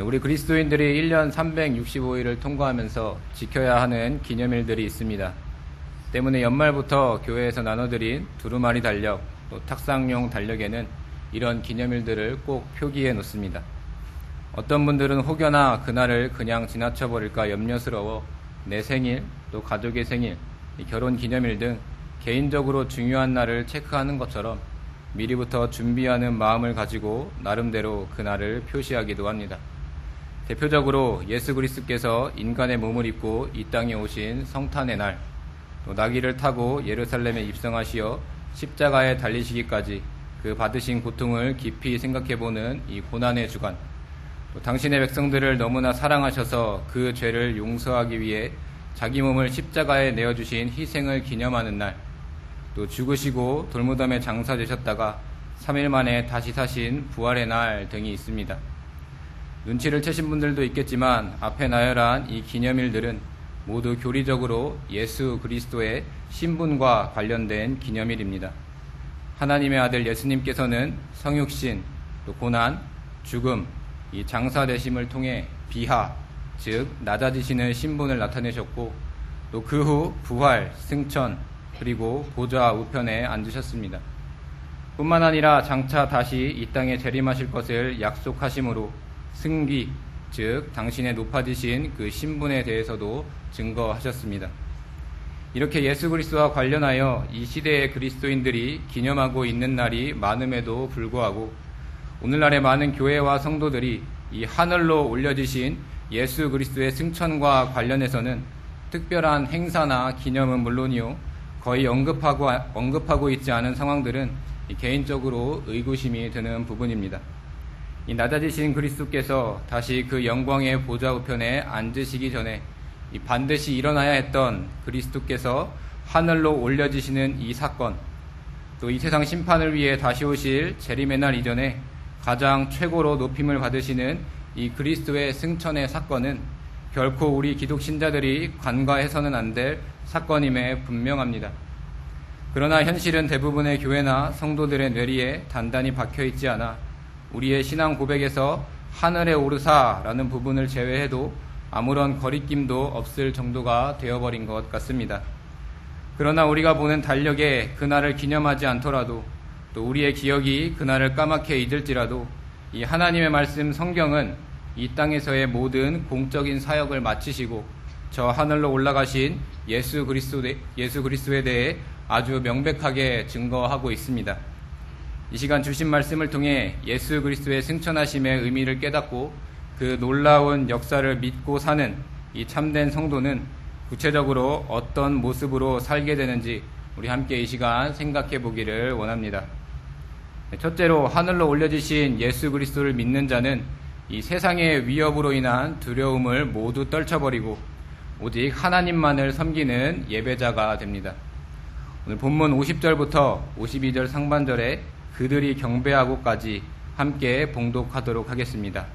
우리 그리스도인들이 1년 365일을 통과하면서 지켜야 하는 기념일들이 있습니다. 때문에 연말부터 교회에서 나눠드린 두루마리 달력, 또 탁상용 달력에는 이런 기념일들을 꼭 표기해 놓습니다. 어떤 분들은 혹여나 그날을 그냥 지나쳐버릴까 염려스러워 내 생일, 또 가족의 생일, 결혼 기념일 등 개인적으로 중요한 날을 체크하는 것처럼 미리부터 준비하는 마음을 가지고 나름대로 그날을 표시하기도 합니다. 대표적으로 예수 그리스도께서 인간의 몸을 입고 이 땅에 오신 성탄의 날, 또 나귀를 타고 예루살렘에 입성하시어 십자가에 달리시기까지 그 받으신 고통을 깊이 생각해보는 이 고난의 주간, 또 당신의 백성들을 너무나 사랑하셔서 그 죄를 용서하기 위해 자기 몸을 십자가에 내어주신 희생을 기념하는 날, 또 죽으시고 돌무덤에 장사되셨다가 3일 만에 다시 사신 부활의 날 등이 있습니다. 눈치를 채신 분들도 있겠지만 앞에 나열한 이 기념일들은 모두 교리적으로 예수 그리스도의 신분과 관련된 기념일입니다. 하나님의 아들 예수님께서는 성육신, 또 고난, 죽음, 이 장사되심을 통해 비하, 즉 낮아지시는 신분을 나타내셨고, 또 그 후 부활, 승천, 그리고 보좌 우편에 앉으셨습니다. 뿐만 아니라 장차 다시 이 땅에 재림하실 것을 약속하심으로 승기, 즉 당신의 높아지신 그 신분에 대해서도 증거하셨습니다. 이렇게 예수 그리스도와 관련하여 이 시대의 그리스도인들이 기념하고 있는 날이 많음에도 불구하고 오늘날의 많은 교회와 성도들이 이 하늘로 올려지신 예수 그리스도의 승천과 관련해서는 특별한 행사나 기념은 물론이요, 거의 언급하고 있지 않은 상황들은 개인적으로 의구심이 드는 부분입니다. 이 낮아지신 그리스도께서 다시 그 영광의 보좌 우편에 앉으시기 전에 반드시 일어나야 했던 그리스도께서 하늘로 올려지시는 이 사건, 또 이 세상 심판을 위해 다시 오실 재림의 날 이전에 가장 최고로 높임을 받으시는 이 그리스도의 승천의 사건은 결코 우리 기독 신자들이 간과해서는 안 될 사건임에 분명합니다. 그러나 현실은 대부분의 교회나 성도들의 뇌리에 단단히 박혀있지 않아 우리의 신앙 고백에서 하늘에 오르사라는 부분을 제외해도 아무런 거리낌도 없을 정도가 되어버린 것 같습니다. 그러나 우리가 보는 달력에 그날을 기념하지 않더라도, 또 우리의 기억이 그날을 까맣게 잊을지라도 이 하나님의 말씀 성경은 이 땅에서의 모든 공적인 사역을 마치시고 저 하늘로 올라가신 예수 그리스도에 대해 아주 명백하게 증거하고 있습니다. 이 시간 주신 말씀을 통해 예수 그리스도의 승천하심의 의미를 깨닫고 그 놀라운 역사를 믿고 사는 이 참된 성도는 구체적으로 어떤 모습으로 살게 되는지 우리 함께 이 시간 생각해 보기를 원합니다. 첫째로 하늘로 올려지신 예수 그리스도를 믿는 자는 이 세상의 위협으로 인한 두려움을 모두 떨쳐버리고 오직 하나님만을 섬기는 예배자가 됩니다. 오늘 본문 50절부터 52절 상반절에 그들이 경배하고까지 함께 봉독하도록 하겠습니다.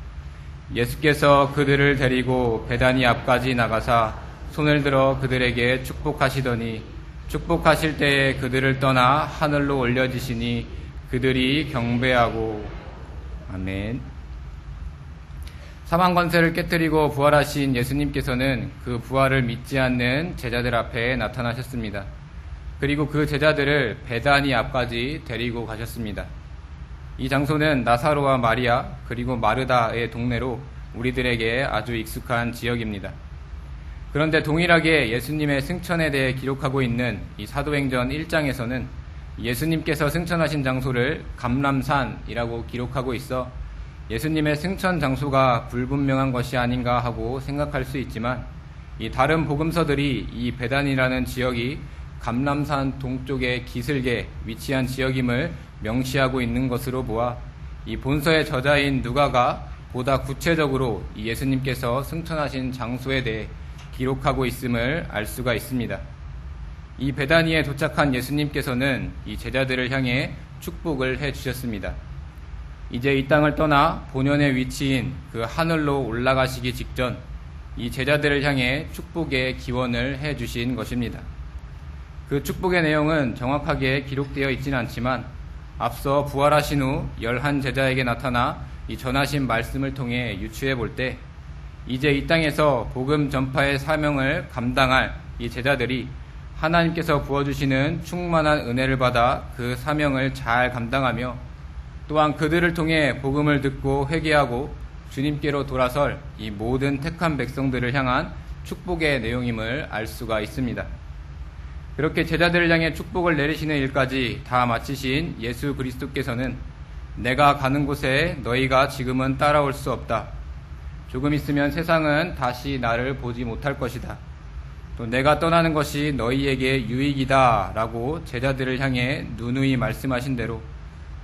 예수께서 그들을 데리고 베다니 앞까지 나가사 손을 들어 그들에게 축복하시더니 축복하실 때에 그들을 떠나 하늘로 올려지시니 그들이 경배하고. 아멘. 사망 권세를 깨뜨리고 부활하신 예수님께서는 그 부활을 믿지 않는 제자들 앞에 나타나셨습니다. 그리고 그 제자들을 베다니 앞까지 데리고 가셨습니다. 이 장소는 나사로와 마리아 그리고 마르다의 동네로 우리들에게 아주 익숙한 지역입니다. 그런데 동일하게 예수님의 승천에 대해 기록하고 있는 이 사도행전 1장에서는 예수님께서 승천하신 장소를 감람산이라고 기록하고 있어 예수님의 승천 장소가 불분명한 것이 아닌가 하고 생각할 수 있지만 이 다른 복음서들이 이 베단이라는 지역이 감람산 동쪽의 기슭에 위치한 지역임을 명시하고 있는 것으로 보아 이 본서의 저자인 누가가 보다 구체적으로 이 예수님께서 승천하신 장소에 대해 기록하고 있음을 알 수가 있습니다. 이 베다니에 도착한 예수님께서는 이 제자들을 향해 축복을 해주셨습니다. 이제 이 땅을 떠나 본연의 위치인 그 하늘로 올라가시기 직전 이 제자들을 향해 축복의 기원을 해주신 것입니다. 그 축복의 내용은 정확하게 기록되어 있지는 않지만 앞서 부활하신 후 11 제자에게 나타나 이 전하신 말씀을 통해 유추해 볼 때 이제 이 땅에서 복음 전파의 사명을 감당할 이 제자들이 하나님께서 부어주시는 충만한 은혜를 받아 그 사명을 잘 감당하며 또한 그들을 통해 복음을 듣고 회개하고 주님께로 돌아설 이 모든 택한 백성들을 향한 축복의 내용임을 알 수가 있습니다. 그렇게 제자들을 향해 축복을 내리시는 일까지 다 마치신 예수 그리스도께서는 내가 가는 곳에 너희가 지금은 따라올 수 없다. 조금 있으면 세상은 다시 나를 보지 못할 것이다. 또 내가 떠나는 것이 너희에게 유익이다 라고 제자들을 향해 누누이 말씀하신 대로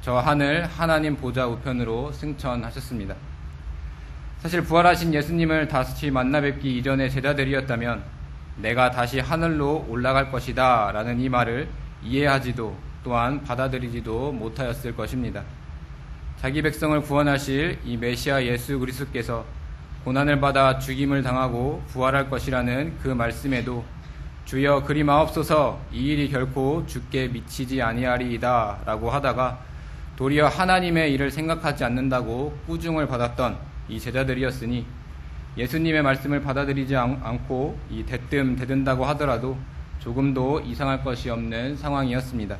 저 하늘 하나님 보좌 우편으로 승천하셨습니다. 사실 부활하신 예수님을 다시 만나 뵙기 이전의 제자들이었다면 내가 다시 하늘로 올라갈 것이다 라는 이 말을 이해하지도 또한 받아들이지도 못하였을 것입니다. 자기 백성을 구원하실 이 메시아 예수 그리스도께서 고난을 받아 죽임을 당하고 부활할 것이라는 그 말씀에도 주여 그리 마옵소서 이 일이 결코 주께 미치지 아니하리이다 라고 하다가 도리어 하나님의 일을 생각하지 않는다고 꾸중을 받았던 이 제자들이었으니 예수님의 말씀을 받아들이지 않고 이 대뜸 대든다고 하더라도 조금도 이상할 것이 없는 상황이었습니다.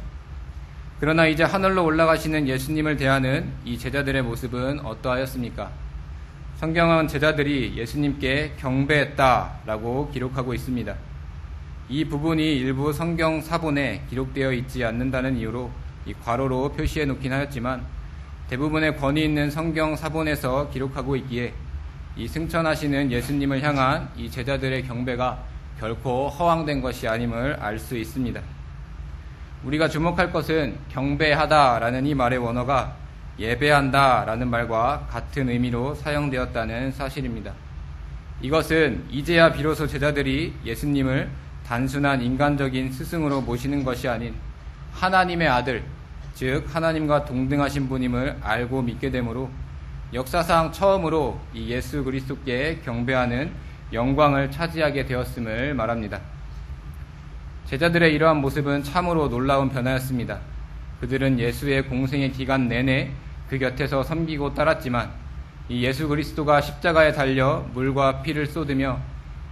그러나 이제 하늘로 올라가시는 예수님을 대하는 이 제자들의 모습은 어떠하였습니까? 성경은 제자들이 예수님께 경배했다라고 기록하고 있습니다. 이 부분이 일부 성경 사본에 기록되어 있지 않는다는 이유로 이 괄호로 표시해 놓긴 하였지만 대부분의 권위 있는 성경 사본에서 기록하고 있기에 이 승천하시는 예수님을 향한 이 제자들의 경배가 결코 허황된 것이 아님을 알 수 있습니다. 우리가 주목할 것은 경배하다라는 이 말의 원어가 예배한다라는 말과 같은 의미로 사용되었다는 사실입니다. 이것은 이제야 비로소 제자들이 예수님을 단순한 인간적인 스승으로 모시는 것이 아닌 하나님의 아들, 즉 하나님과 동등하신 분임을 알고 믿게 되므로 역사상 처음으로 이 예수 그리스도께 경배하는 영광을 차지하게 되었음을 말합니다. 제자들의 이러한 모습은 참으로 놀라운 변화였습니다. 그들은 예수의 공생의 기간 내내 그 곁에서 섬기고 따랐지만 이 예수 그리스도가 십자가에 달려 물과 피를 쏟으며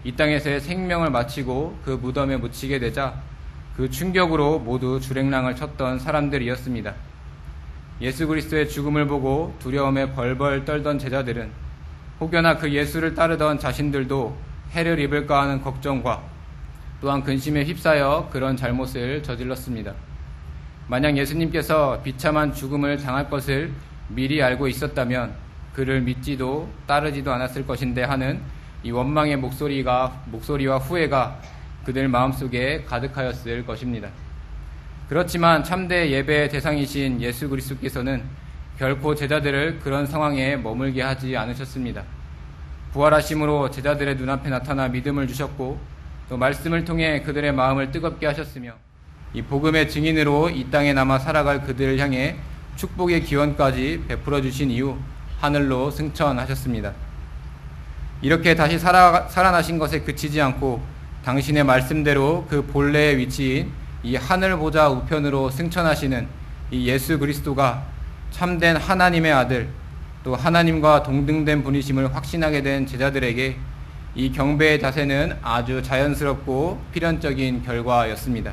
이 땅에서의 생명을 마치고 그 무덤에 묻히게 되자 그 충격으로 모두 주랭랑을 쳤던 사람들이었습니다. 예수 그리스도의 죽음을 보고 두려움에 벌벌 떨던 제자들은 혹여나 그 예수를 따르던 자신들도 해를 입을까 하는 걱정과 또한 근심에 휩싸여 그런 잘못을 저질렀습니다. 만약 예수님께서 비참한 죽음을 당할 것을 미리 알고 있었다면 그를 믿지도 따르지도 않았을 것인데 하는 이 원망의 목소리와 후회가 그들 마음속에 가득하였을 것입니다. 그렇지만 참대 예배의 대상이신 예수 그리스도께서는 결코 제자들을 그런 상황에 머물게 하지 않으셨습니다. 부활하심으로 제자들의 눈앞에 나타나 믿음을 주셨고 또 말씀을 통해 그들의 마음을 뜨겁게 하셨으며 이 복음의 증인으로 이 땅에 남아 살아갈 그들을 향해 축복의 기원까지 베풀어 주신 이후 하늘로 승천하셨습니다. 이렇게 다시 살아나신 것에 그치지 않고 당신의 말씀대로 그 본래의 위치인 이 하늘 보좌 우편으로 승천하시는 이 예수 그리스도가 참된 하나님의 아들, 또 하나님과 동등된 분이심을 확신하게 된 제자들에게 이 경배의 자세는 아주 자연스럽고 필연적인 결과였습니다.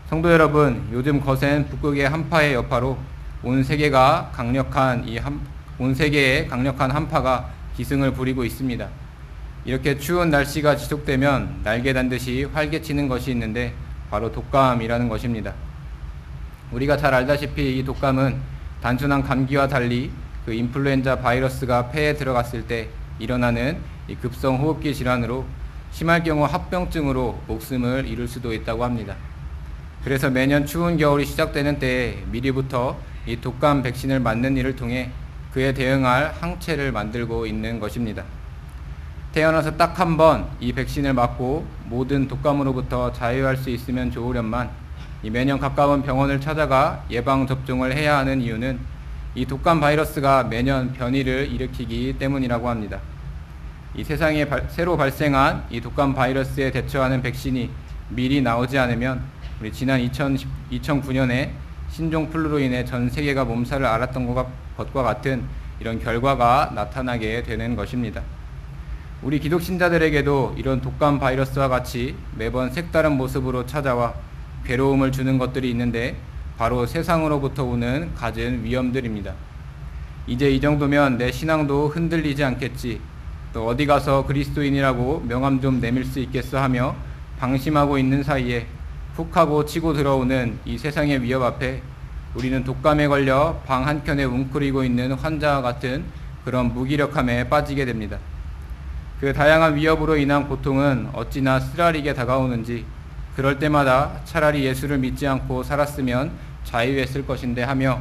성도 여러분, 요즘 거센 북극의 한파의 여파로 온 세계에 강력한 한파가 기승을 부리고 있습니다. 이렇게 추운 날씨가 지속되면 날개 단 듯이 활개치는 것이 있는데 바로 독감이라는 것입니다. 우리가 잘 알다시피 이 독감은 단순한 감기와 달리 그 인플루엔자 바이러스가 폐에 들어갔을 때 일어나는 이 급성 호흡기 질환으로 심할 경우 합병증으로 목숨을 잃을 수도 있다고 합니다. 그래서 매년 추운 겨울이 시작되는 때에 미리부터 이 독감 백신을 맞는 일을 통해 그에 대응할 항체를 만들고 있는 것입니다. 태어나서 딱 한 번 이 백신을 맞고 모든 독감으로부터 자유할 수 있으면 좋으련만 이 매년 가까운 병원을 찾아가 예방접종을 해야 하는 이유는 이 독감 바이러스가 매년 변이를 일으키기 때문이라고 합니다. 이 세상에 새로 발생한 이 독감 바이러스에 대처하는 백신이 미리 나오지 않으면 우리 지난 2009년에 신종플루로 인해 전 세계가 몸살을 앓았던 것과 같은 이런 결과가 나타나게 되는 것입니다. 우리 기독신자들에게도 이런 독감 바이러스와 같이 매번 색다른 모습으로 찾아와 괴로움을 주는 것들이 있는데 바로 세상으로부터 오는 갖은 위험들입니다. 이제 이 정도면 내 신앙도 흔들리지 않겠지, 또 어디 가서 그리스도인이라고 명함 좀 내밀 수 있겠어 하며 방심하고 있는 사이에 훅 하고 치고 들어오는 이 세상의 위협 앞에 우리는 독감에 걸려 방 한켠에 웅크리고 있는 환자와 같은 그런 무기력함에 빠지게 됩니다. 그 다양한 위협으로 인한 고통은 어찌나 쓰라리게 다가오는지, 그럴 때마다 차라리 예수를 믿지 않고 살았으면 자유했을 것인데 하며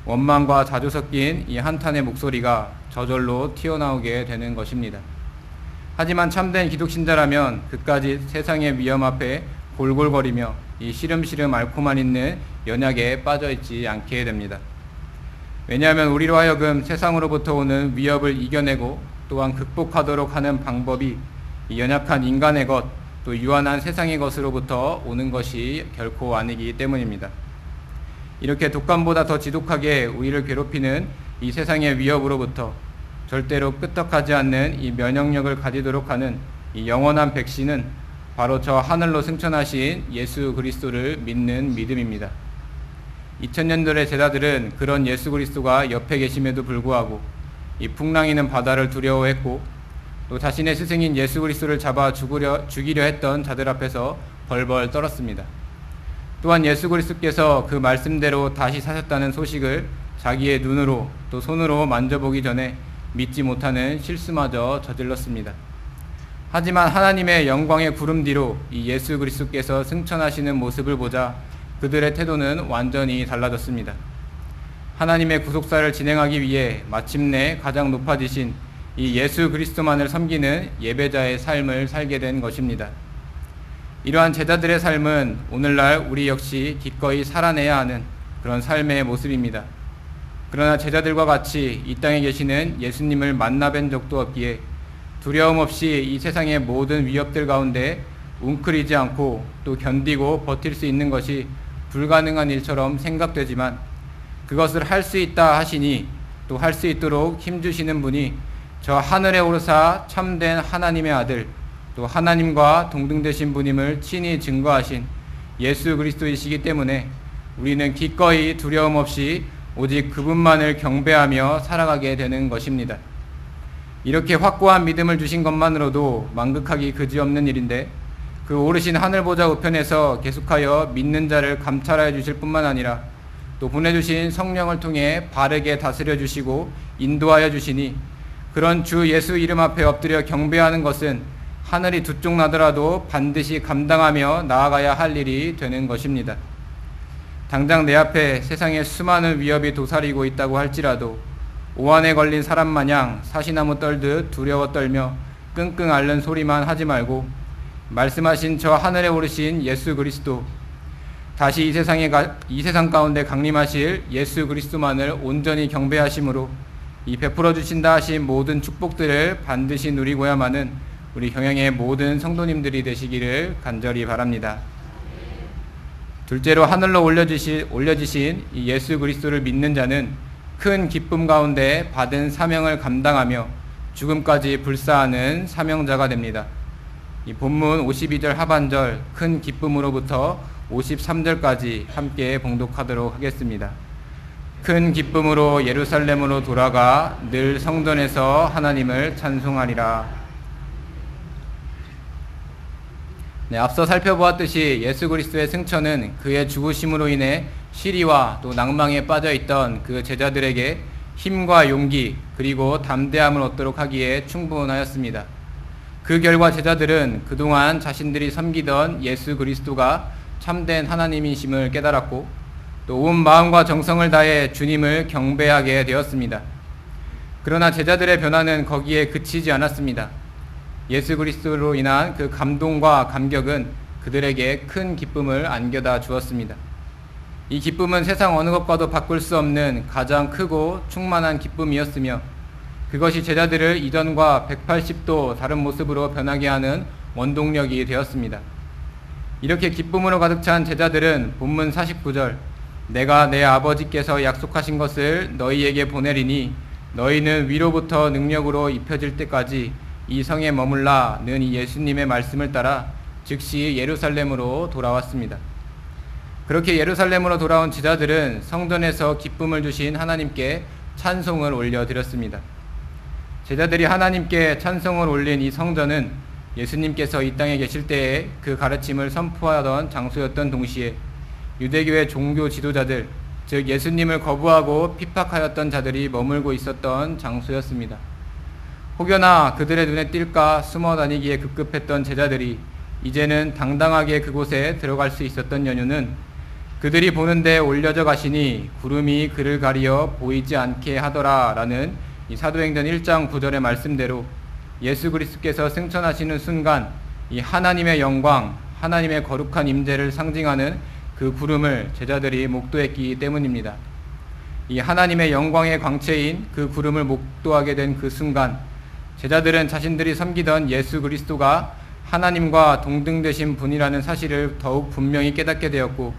원망과 자주 섞인 이 한탄의 목소리가 저절로 튀어나오게 되는 것입니다. 하지만 참된 기독신자라면 그까지 세상의 위험 앞에 골골거리며 이 시름시름 앓고만 있는 연약에 빠져있지 않게 됩니다. 왜냐하면 우리로 하여금 세상으로부터 오는 위협을 이겨내고 또한 극복하도록 하는 방법이 이 연약한 인간의 것, 또 유한한 세상의 것으로부터 오는 것이 결코 아니기 때문입니다. 이렇게 독감보다 더 지독하게 우리를 괴롭히는 이 세상의 위협으로부터 절대로 끄떡하지 않는 이 면역력을 가지도록 하는 이 영원한 백신은 바로 저 하늘로 승천하신 예수 그리스도를 믿는 믿음입니다. 2000년들의 제자들은 그런 예수 그리스도가 옆에 계심에도 불구하고 이 풍랑이는 바다를 두려워했고, 또 자신의 스승인 예수 그리스도를 잡아 죽이려 했던 자들 앞에서 벌벌 떨었습니다. 또한 예수 그리스도께서 그 말씀대로 다시 사셨다는 소식을 자기의 눈으로 또 손으로 만져보기 전에 믿지 못하는 실수마저 저질렀습니다. 하지만 하나님의 영광의 구름 뒤로 이 예수 그리스도께서 승천하시는 모습을 보자 그들의 태도는 완전히 달라졌습니다. 하나님의 구속사를 진행하기 위해 마침내 가장 높아지신 이 예수 그리스도만을 섬기는 예배자의 삶을 살게 된 것입니다. 이러한 제자들의 삶은 오늘날 우리 역시 기꺼이 살아내야 하는 그런 삶의 모습입니다. 그러나 제자들과 같이 이 땅에 계시는 예수님을 만나뵌 적도 없기에 두려움 없이 이 세상의 모든 위협들 가운데 웅크리지 않고 또 견디고 버틸 수 있는 것이 불가능한 일처럼 생각되지만, 그것을 할 수 있다 하시니 또 할 수 있도록 힘주시는 분이 저 하늘에 오르사 참된 하나님의 아들, 또 하나님과 동등되신 분임을 친히 증거하신 예수 그리스도이시기 때문에 우리는 기꺼이 두려움 없이 오직 그분만을 경배하며 살아가게 되는 것입니다. 이렇게 확고한 믿음을 주신 것만으로도 만극하기 그지없는 일인데, 그 오르신 하늘보좌 우편에서 계속하여 믿는 자를 감찰하여 주실 뿐만 아니라 또 보내주신 성령을 통해 바르게 다스려 주시고 인도하여 주시니, 그런 주 예수 이름 앞에 엎드려 경배하는 것은 하늘이 두 쪽 나더라도 반드시 감당하며 나아가야 할 일이 되는 것입니다. 당장 내 앞에 세상에 수많은 위협이 도사리고 있다고 할지라도 오한에 걸린 사람 마냥 사시나무 떨듯 두려워 떨며 끙끙 앓는 소리만 하지 말고 말씀하신 저 하늘에 오르신 예수 그리스도, 다시 이 세상 가운데 강림하실 예수 그리스도만을 온전히 경배하심으로 이 베풀어 주신다 하신 모든 축복들을 반드시 누리고야만은 우리 경영의 모든 성도님들이 되시기를 간절히 바랍니다. 둘째로 하늘로 올려지신 이 예수 그리스도를 믿는 자는 큰 기쁨 가운데 받은 사명을 감당하며 죽음까지 불사하는 사명자가 됩니다. 이 본문 52절 하반절 큰 기쁨으로부터 53절까지 함께 봉독하도록 하겠습니다. 큰 기쁨으로 예루살렘으로 돌아가 늘 성전에서 하나님을 찬송하리라. 앞서 살펴보았듯이 예수 그리스도의 승천은 그의 죽으심으로 인해 시리와 또 낭망에 빠져있던 그 제자들에게 힘과 용기 그리고 담대함을 얻도록 하기에 충분하였습니다. 그 결과 제자들은 그동안 자신들이 섬기던 예수 그리스도가 참된 하나님이심을 깨달았고 또 온 마음과 정성을 다해 주님을 경배하게 되었습니다. 그러나 제자들의 변화는 거기에 그치지 않았습니다. 예수 그리스도로 인한 그 감동과 감격은 그들에게 큰 기쁨을 안겨다 주었습니다. 이 기쁨은 세상 어느 것과도 바꿀 수 없는 가장 크고 충만한 기쁨이었으며, 그것이 제자들을 이전과 180도 다른 모습으로 변하게 하는 원동력이 되었습니다. 이렇게 기쁨으로 가득 찬 제자들은 본문 49절 내가 내 아버지께서 약속하신 것을 너희에게 보내리니 너희는 위로부터 능력으로 입혀질 때까지 이 성에 머물라는 이 예수님의 말씀을 따라 즉시 예루살렘으로 돌아왔습니다. 그렇게 예루살렘으로 돌아온 제자들은 성전에서 기쁨을 주신 하나님께 찬송을 올려드렸습니다. 제자들이 하나님께 찬송을 올린 이 성전은 예수님께서 이 땅에 계실 때에 그 가르침을 선포하던 장소였던 동시에 유대교의 종교 지도자들, 즉 예수님을 거부하고 핍박하였던 자들이 머물고 있었던 장소였습니다. 혹여나 그들의 눈에 띌까 숨어 다니기에 급급했던 제자들이 이제는 당당하게 그곳에 들어갈 수 있었던 연유는 그들이 보는데 올려져 가시니 구름이 그를 가리어 보이지 않게 하더라 라는 이 사도행전 1장 9절의 말씀대로 예수 그리스도께서 승천하시는 순간 이 하나님의 영광, 하나님의 거룩한 임재를 상징하는 그 구름을 제자들이 목도했기 때문입니다. 이 하나님의 영광의 광채인 그 구름을 목도하게 된 그 순간 제자들은 자신들이 섬기던 예수 그리스도가 하나님과 동등되신 분이라는 사실을 더욱 분명히 깨닫게 되었고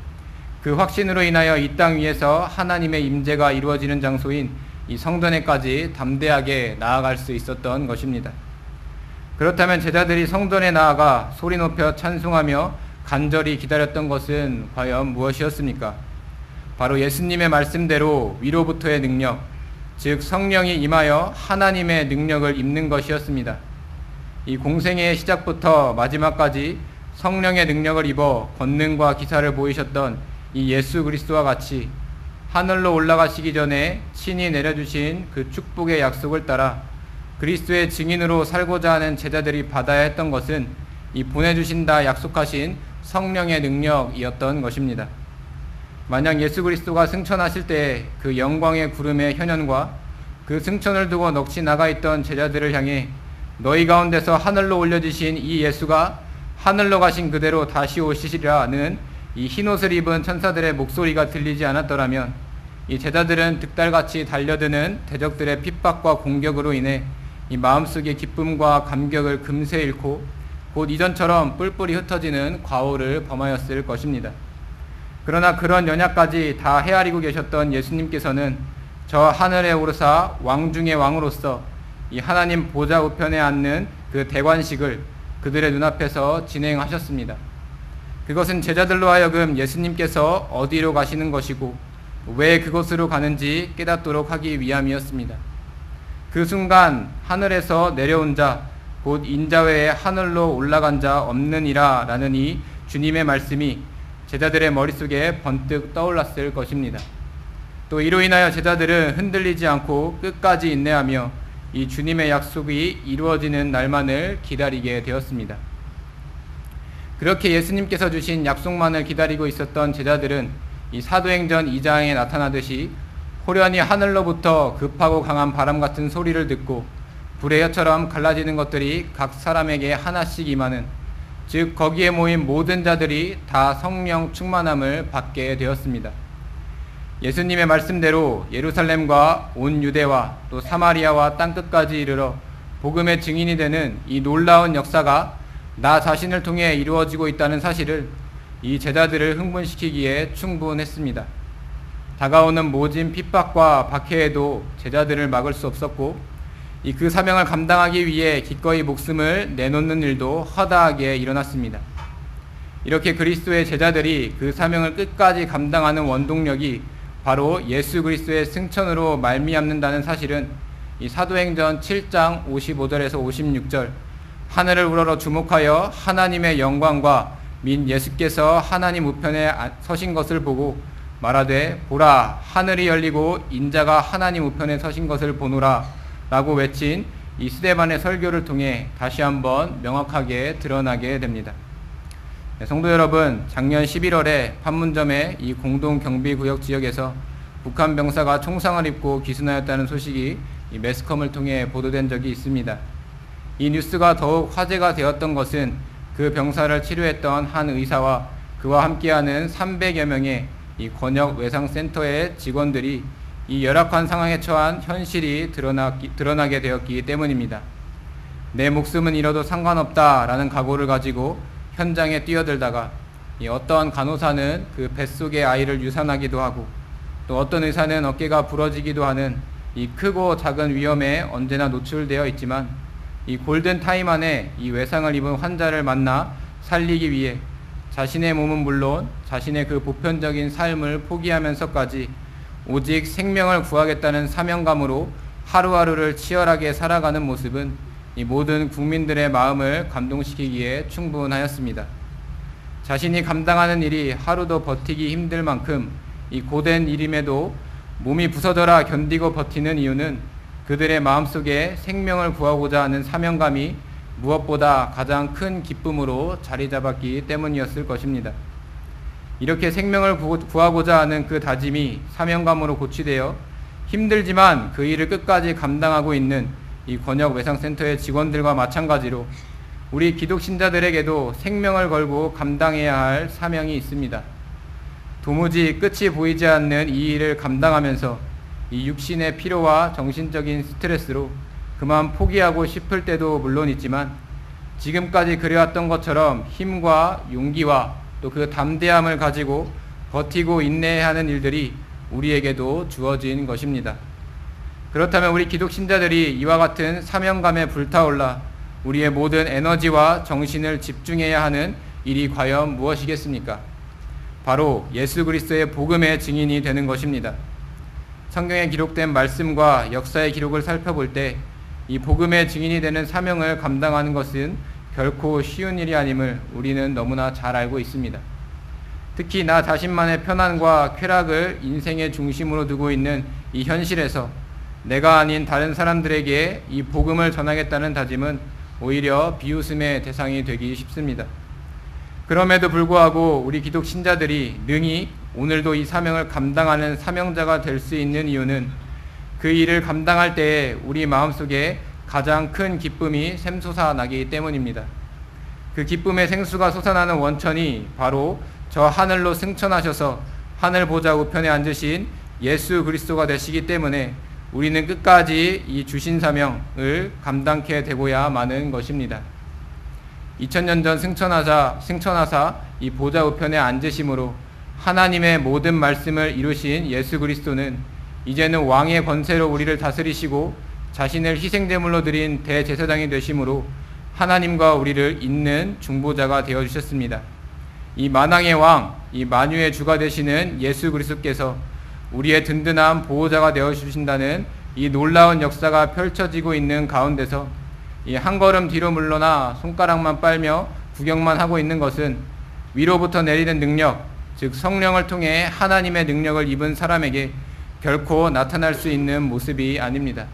그 확신으로 인하여 이 땅 위에서 하나님의 임재가 이루어지는 장소인 이 성전에까지 담대하게 나아갈 수 있었던 것입니다. 그렇다면 제자들이 성전에 나아가 소리 높여 찬송하며 간절히 기다렸던 것은 과연 무엇이었습니까? 바로 예수님의 말씀대로 위로부터의 능력, 즉 성령이 임하여 하나님의 능력을 입는 것이었습니다. 이 공생애의 시작부터 마지막까지 성령의 능력을 입어 권능과 기사를 보이셨던 이 예수 그리스도와 같이 하늘로 올라가시기 전에 친히 내려주신 그 축복의 약속을 따라 그리스도의 증인으로 살고자 하는 제자들이 받아야 했던 것은 이 보내주신다 약속하신 성령의 능력이었던 것입니다. 만약 예수 그리스도가 승천하실 때 그 영광의 구름의 현현과 그 승천을 두고 넋이 나가 있던 제자들을 향해 너희 가운데서 하늘로 올려지신 이 예수가 하늘로 가신 그대로 다시 오시리라는 이 흰옷을 입은 천사들의 목소리가 들리지 않았더라면 이 제자들은 득달같이 달려드는 대적들의 핍박과 공격으로 인해 이 마음속의 기쁨과 감격을 금세 잃고 곧 이전처럼 뿔뿔이 흩어지는 과오를 범하였을 것입니다. 그러나 그런 연약까지 다 헤아리고 계셨던 예수님께서는 저 하늘에 오르사 왕 중의 왕으로서 이 하나님 보좌 우편에 앉는 그 대관식을 그들의 눈앞에서 진행하셨습니다. 그것은 제자들로 하여금 예수님께서 어디로 가시는 것이고 왜 그곳으로 가는지 깨닫도록 하기 위함이었습니다. 그 순간 하늘에서 내려온 자, 곧 인자 외에 하늘로 올라간 자 없느니라 라는 이 주님의 말씀이 제자들의 머릿속에 번뜩 떠올랐을 것입니다. 또 이로 인하여 제자들은 흔들리지 않고 끝까지 인내하며 이 주님의 약속이 이루어지는 날만을 기다리게 되었습니다. 그렇게 예수님께서 주신 약속만을 기다리고 있었던 제자들은 이 사도행전 2장에 나타나듯이 호련히 하늘로부터 급하고 강한 바람 같은 소리를 듣고 불의 혀처럼 갈라지는 것들이 각 사람에게 하나씩 임하는, 즉 거기에 모인 모든 자들이 다 성령 충만함을 받게 되었습니다. 예수님의 말씀대로 예루살렘과 온 유대와 또 사마리아와 땅끝까지 이르러 복음의 증인이 되는 이 놀라운 역사가 나 자신을 통해 이루어지고 있다는 사실을 이 제자들을 흥분시키기에 충분했습니다. 다가오는 모진 핍박과 박해에도 제자들을 막을 수 없었고 이 그 사명을 감당하기 위해 기꺼이 목숨을 내놓는 일도 허다하게 일어났습니다. 이렇게 그리스도의 제자들이 그 사명을 끝까지 감당하는 원동력이 바로 예수 그리스도의 승천으로 말미암는다는 사실은 이 사도행전 7장 55절에서 56절 하늘을 우러러 주목하여 하나님의 영광과 민 예수께서 하나님 우편에 서신 것을 보고 말하되 보라 하늘이 열리고 인자가 하나님 우편에 서신 것을 보노라 라고 외친 이 스데반의 설교를 통해 다시 한번 명확하게 드러나게 됩니다. 성도 여러분, 작년 11월에 판문점의 이 공동경비구역 지역에서 북한 병사가 총상을 입고 기순하였다는 소식이 이 매스컴을 통해 보도된 적이 있습니다. 이 뉴스가 더욱 화제가 되었던 것은 그 병사를 치료했던 한 의사와 그와 함께하는 300여 명의 이 권역 외상센터의 직원들이 이 열악한 상황에 처한 현실이 드러나게 되었기 때문입니다. 내 목숨은 잃어도 상관없다라는 각오를 가지고 현장에 뛰어들다가 어떠한 간호사는 그 뱃속의 아이를 유산하기도 하고 또 어떤 의사는 어깨가 부러지기도 하는 이 크고 작은 위험에 언제나 노출되어 있지만 이 골든 타임 안에 이 외상을 입은 환자를 만나 살리기 위해 자신의 몸은 물론 자신의 그 보편적인 삶을 포기하면서까지 오직 생명을 구하겠다는 사명감으로 하루하루를 치열하게 살아가는 모습은 이 모든 국민들의 마음을 감동시키기에 충분하였습니다. 자신이 감당하는 일이 하루도 버티기 힘들 만큼 이 고된 일임에도 몸이 부서져라 견디고 버티는 이유는 그들의 마음속에 생명을 구하고자 하는 사명감이 무엇보다 가장 큰 기쁨으로 자리 잡았기 때문이었을 것입니다. 이렇게 생명을 구하고자 하는 그 다짐이 사명감으로 고취되어 힘들지만 그 일을 끝까지 감당하고 있는 이 권역 외상센터의 직원들과 마찬가지로 우리 기독신자들에게도 생명을 걸고 감당해야 할 사명이 있습니다. 도무지 끝이 보이지 않는 이 일을 감당하면서 이 육신의 피로와 정신적인 스트레스로 그만 포기하고 싶을 때도 물론 있지만 지금까지 그래왔던 것처럼 힘과 용기와 또 그 담대함을 가지고 버티고 인내해야 하는 일들이 우리에게도 주어진 것입니다. 그렇다면 우리 기독신자들이 이와 같은 사명감에 불타올라 우리의 모든 에너지와 정신을 집중해야 하는 일이 과연 무엇이겠습니까? 바로 예수 그리스도의 복음의 증인이 되는 것입니다. 성경에 기록된 말씀과 역사의 기록을 살펴볼 때 이 복음의 증인이 되는 사명을 감당하는 것은 결코 쉬운 일이 아님을 우리는 너무나 잘 알고 있습니다. 특히 나 자신만의 편안과 쾌락을 인생의 중심으로 두고 있는 이 현실에서 내가 아닌 다른 사람들에게 이 복음을 전하겠다는 다짐은 오히려 비웃음의 대상이 되기 쉽습니다. 그럼에도 불구하고 우리 기독 신자들이 능히 오늘도 이 사명을 감당하는 사명자가 될 수 있는 이유는 그 일을 감당할 때에 우리 마음속에 가장 큰 기쁨이 샘솟아나기 때문입니다. 그 기쁨의 생수가 솟아나는 원천이 바로 저 하늘로 승천하셔서 하늘 보좌 우편에 앉으신 예수 그리스도가 되시기 때문에 우리는 끝까지 이 주신 사명을 감당케 되고야 마는 것입니다. 2000년 전 승천하사 이 보좌 우편에 앉으심으로 하나님의 모든 말씀을 이루신 예수 그리스도는 이제는 왕의 권세로 우리를 다스리시고 자신을 희생제물로 드린 대제사장이 되심으로 하나님과 우리를 잇는 중보자가 되어주셨습니다. 이 만왕의 왕, 이 만유의 주가 되시는 예수 그리스도께서 우리의 든든한 보호자가 되어주신다는 이 놀라운 역사가 펼쳐지고 있는 가운데서 이 한 걸음 뒤로 물러나 손가락만 빨며 구경만 하고 있는 것은 위로부터 내리는 능력, 즉 성령을 통해 하나님의 능력을 입은 사람에게 결코 나타날 수 있는 모습이 아닙니다.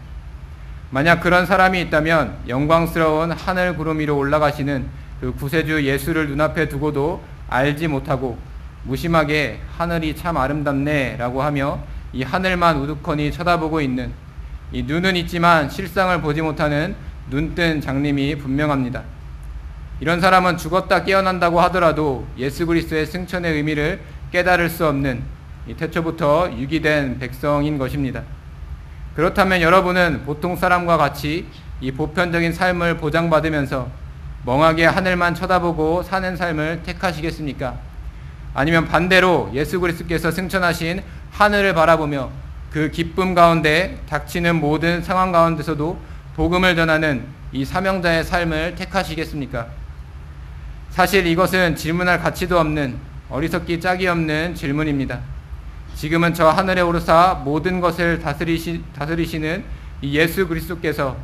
만약 그런 사람이 있다면 영광스러운 하늘 구름 위로 올라가시는 그 구세주 예수를 눈앞에 두고도 알지 못하고 무심하게 하늘이 참 아름답네 라고 하며 이 하늘만 우두커니 쳐다보고 있는 이 눈은 있지만 실상을 보지 못하는 눈뜬 장님이 분명합니다. 이런 사람은 죽었다 깨어난다고 하더라도 예수 그리스도의 승천의 의미를 깨달을 수 없는 이 태초부터 유기된 백성인 것입니다. 그렇다면 여러분은 보통 사람과 같이 이 보편적인 삶을 보장받으면서 멍하게 하늘만 쳐다보고 사는 삶을 택하시겠습니까? 아니면 반대로 예수 그리스도께서 승천하신 하늘을 바라보며 그 기쁨 가운데 닥치는 모든 상황 가운데서도 복음을 전하는 이 사명자의 삶을 택하시겠습니까? 사실 이것은 질문할 가치도 없는 어리석기 짝이 없는 질문입니다. 지금은 저 하늘에 오르사 모든 것을 다스리시는 이 예수 그리스도께서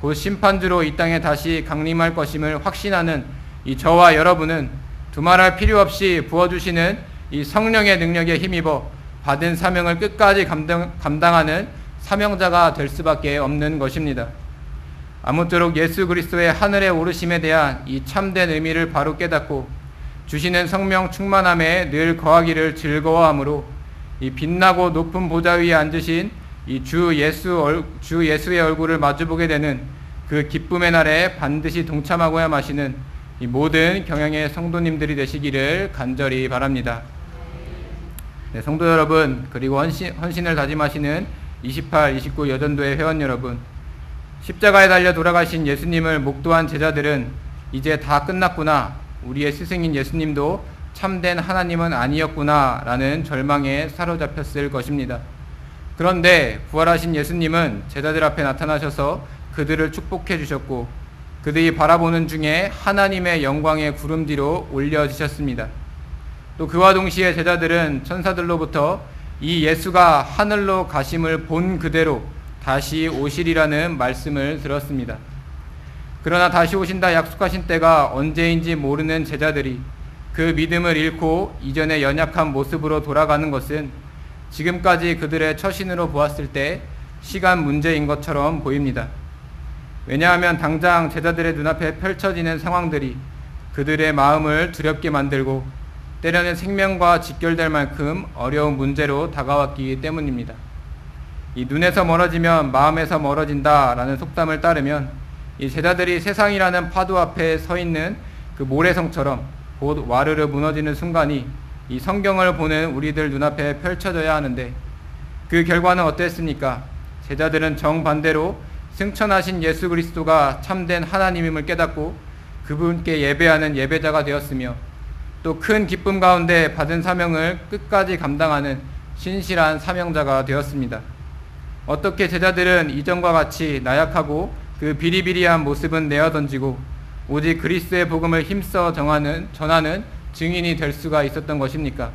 곧 심판주로 이 땅에 다시 강림할 것임을 확신하는 이 저와 여러분은 두말할 필요 없이 부어주시는 이 성령의 능력에 힘입어 받은 사명을 끝까지 감당하는 사명자가 될 수밖에 없는 것입니다. 아무쪼록 예수 그리스도의 하늘에 오르심에 대한 이 참된 의미를 바로 깨닫고 주시는 성령 충만함에 늘 거하기를 즐거워하므로 이 빛나고 높은 보좌 위에 앉으신 이 주 예수의 얼굴을 마주보게 되는 그 기쁨의 날에 반드시 동참하고야 마시는 이 모든 경영의 성도님들이 되시기를 간절히 바랍니다. 네, 성도 여러분, 그리고 헌신을 다짐하시는 28, 29 여전도의 회원 여러분, 십자가에 달려 돌아가신 예수님을 목도한 제자들은 이제 다 끝났구나, 우리의 스승인 예수님도 참된 하나님은 아니었구나 라는 절망에 사로잡혔을 것입니다. 그런데 부활하신 예수님은 제자들 앞에 나타나셔서 그들을 축복해 주셨고 그들이 바라보는 중에 하나님의 영광의 구름 뒤로 올려지셨습니다. 또 그와 동시에 제자들은 천사들로부터 이 예수가 하늘로 가심을 본 그대로 다시 오시리라는 말씀을 들었습니다. 그러나 다시 오신다 약속하신 때가 언제인지 모르는 제자들이 그 믿음을 잃고 이전의 연약한 모습으로 돌아가는 것은 지금까지 그들의 처신으로 보았을 때 시간 문제인 것처럼 보입니다. 왜냐하면 당장 제자들의 눈앞에 펼쳐지는 상황들이 그들의 마음을 두렵게 만들고 때로는 생명과 직결될 만큼 어려운 문제로 다가왔기 때문입니다. 이 눈에서 멀어지면 마음에서 멀어진다라는 속담을 따르면 이 제자들이 세상이라는 파도 앞에 서 있는 그 모래성처럼 곧 와르르 무너지는 순간이 이 성경을 보는 우리들 눈앞에 펼쳐져야 하는데 그 결과는 어땠습니까? 제자들은 정반대로 승천하신 예수 그리스도가 참된 하나님임을 깨닫고 그분께 예배하는 예배자가 되었으며 또 큰 기쁨 가운데 받은 사명을 끝까지 감당하는 신실한 사명자가 되었습니다. 어떻게 제자들은 이전과 같이 나약하고 그 비리비리한 모습은 내어던지고 오직 그리스도의 복음을 힘써 전하는 증인이 될 수가 있었던 것입니까?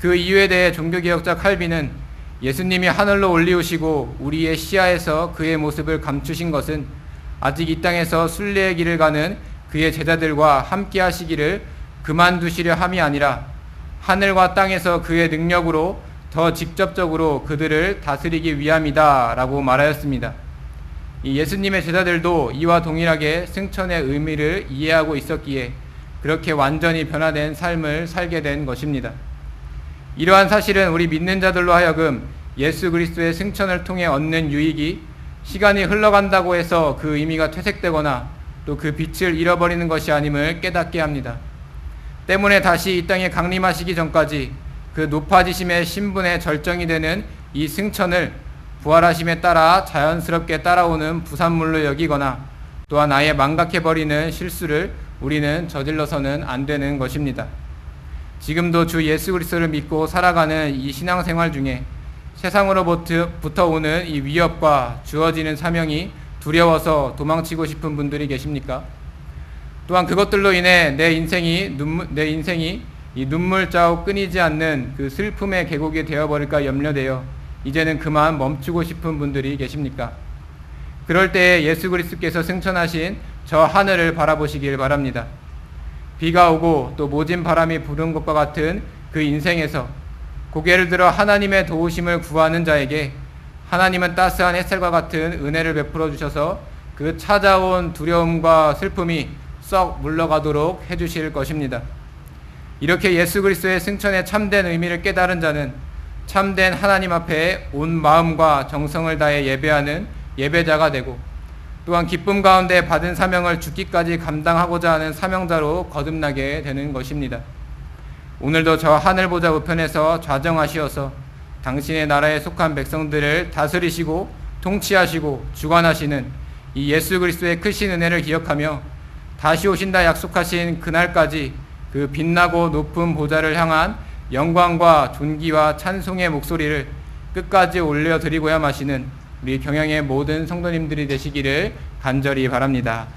그 이유에 대해 종교개혁자 칼빈은 예수님이 하늘로 올리우시고 우리의 시야에서 그의 모습을 감추신 것은 아직 이 땅에서 순례의 길을 가는 그의 제자들과 함께 하시기를 그만두시려 함이 아니라 하늘과 땅에서 그의 능력으로 더 직접적으로 그들을 다스리기 위함이다 라고 말하였습니다. 이 예수님의 제자들도 이와 동일하게 승천의 의미를 이해하고 있었기에 그렇게 완전히 변화된 삶을 살게 된 것입니다. 이러한 사실은 우리 믿는 자들로 하여금 예수 그리스도의 승천을 통해 얻는 유익이 시간이 흘러간다고 해서 그 의미가 퇴색되거나 또 그 빛을 잃어버리는 것이 아님을 깨닫게 합니다. 때문에 다시 이 땅에 강림하시기 전까지 그 높아지심의 신분의 절정이 되는 이 승천을 부활하심에 따라 자연스럽게 따라오는 부산물로 여기거나 또한 아예 망각해버리는 실수를 우리는 저질러서는 안 되는 것입니다. 지금도 주 예수 그리스도를 믿고 살아가는 이 신앙생활 중에 세상으로부터 오는 이 위협과 주어지는 사명이 두려워서 도망치고 싶은 분들이 계십니까? 또한 그것들로 인해 내 인생이 이 눈물 자국 끊이지 않는 그 슬픔의 계곡이 되어버릴까 염려되어 이제는 그만 멈추고 싶은 분들이 계십니까? 그럴 때에 예수 그리스도께서 승천하신 저 하늘을 바라보시길 바랍니다. 비가 오고 또 모진 바람이 부는 것과 같은 그 인생에서 고개를 들어 하나님의 도우심을 구하는 자에게 하나님은 따스한 햇살과 같은 은혜를 베풀어 주셔서 그 찾아온 두려움과 슬픔이 썩 물러가도록 해주실 것입니다. 이렇게 예수 그리스도의 승천의 참된 의미를 깨달은 자는 참된 하나님 앞에 온 마음과 정성을 다해 예배하는 예배자가 되고 또한 기쁨 가운데 받은 사명을 죽기까지 감당하고자 하는 사명자로 거듭나게 되는 것입니다. 오늘도 저 하늘보좌 우편에서 좌정하시어서 당신의 나라에 속한 백성들을 다스리시고 통치하시고 주관하시는 이 예수 그리스도의 크신 은혜를 기억하며 다시 오신다 약속하신 그날까지 그 빛나고 높은 보좌를 향한 영광과 존귀와 찬송의 목소리를 끝까지 올려드리고야 마시는 우리 경영의 모든 성도님들이 되시기를 간절히 바랍니다.